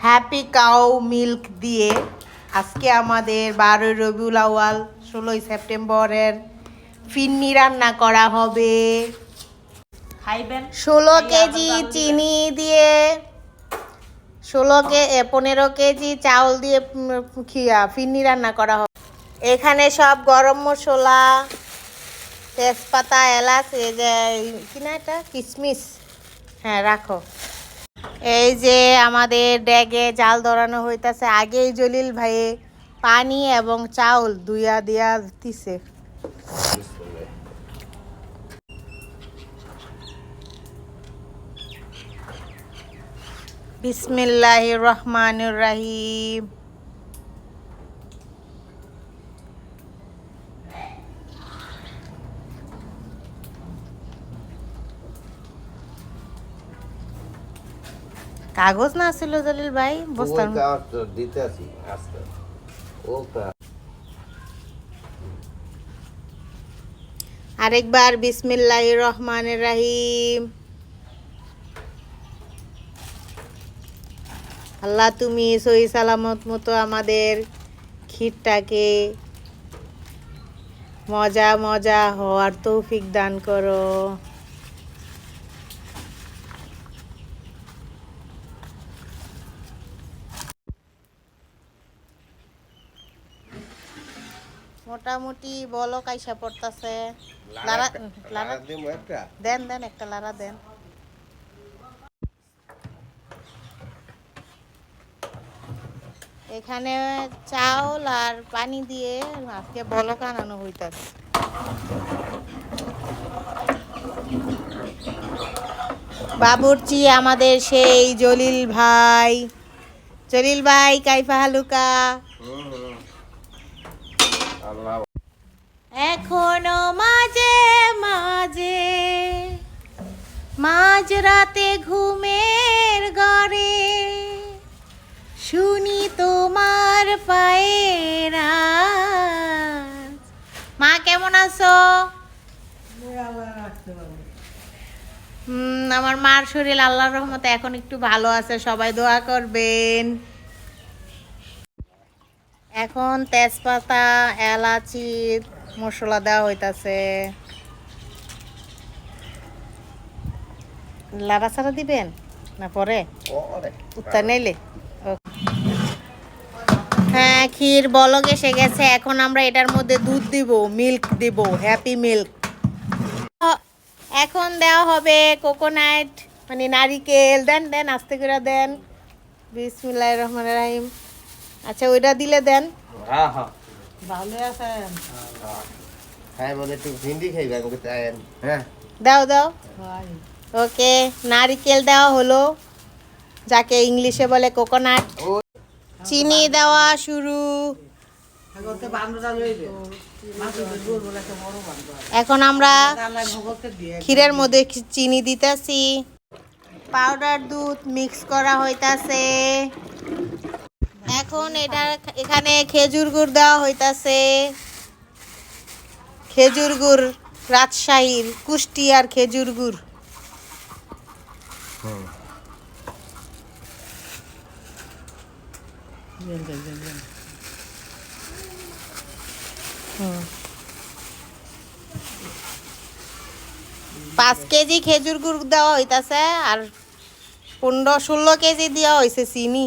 Happy cow milk দিয়ে আজকে আমাদের 12 রবিউল আউয়াল 16 সেপ্টেম্বরের ফিন্নি রান্না করা হবে। খাইবেন 16 কেজি চিনি দিয়ে 15 কেজি চাউল দিয়ে ফিন্নি রান্না করা হবে। এখানে সব গরম মশলা, তেজপাতা, এলাচ, এই যে কিনা এটা কিশমিশ, হ্যাঁ রাখো। এই যে আমাদের ড্যাগে জাল ধরানো হইতাছে। আগেই জলিল ভাই পানি এবং চাউল দুইয়া দিয়া দিছে। বিসমিল্লাহির রহমানির রহিম। কাগজ না ছিল জলিল ভাই বস্তার দিতে আসি আজকে আরেকবার বিসমিল্লাহির রহমানির রহিম। আল্লাহ তুমি সহি সালামত মতো আমাদের ক্ষীরটাকে মজা মজা হওয়ার তৌফিক দান করো। মোটামুটি বলো কাইসা পড়তাছে। লারা লারা দেন দেন একটা লারা দেন। এখানে চাউল আর পানি দিয়ে আজকে বলক আনানো হইতাছে। বাবুর্চি আমাদের সেই জলিল ভাই। জলিল ভাই কাইফা হালুকা। এখনো মাঝে মাঝে মাঝরাতে ঘুমের ঘরে শুনি তোমার পায়ের আওয়াজ। মা কেমন আছো? আমার মার শরীর আল্লাহর রহমতে এখন একটু ভালো আছে, সবাই দোয়া করবেন। এখন তেজপাতা, এলাচি মশলা দেওয়া হইতাছে। লাড়াচাড়া দিবেন না পরে উত্তর নাইলে? হ্যাঁ, ক্ষীর বলক এসে গেছে। এখন আমরা এটার মধ্যে দুধ দিব, মিল্ক দিব, হ্যাপি মিল্ক। এখন দেওয়া হবে কোকোনাট মানে নারিকেল। দেন দেন আস্তে করে দেন। বিসমিল্লাহির রহমানির রহিম। আচ্ছা ওইটা দিলে দেন। হ্যাঁ হ্যাঁ ভালো আছেন? হ্যাঁ বলে একটু ভিন্ডি খাইবে হ্যাঁ দাও দাও। ওকে, নারিকেল দেওয়া হলো, যাকে ইংলিশে বলে কোকোনাট। চিনি দেওয়া শুরু। এখন আমরা ক্ষীরের মধ্যে চিনি দিতেছি। পাউডার দুধ মিক্স করা হইতাছে। এখন এখানে খেজুর গুড় দেওয়া হইতাছে। খেজুর গুড় রাজশাহীর কুষ্টিয়ার খেজুর গুড়। পাঁচ কেজি খেজুর গুড় দেওয়া হইতাছে আর 15-16 কেজি দেওয়া হয়েছে চিনি।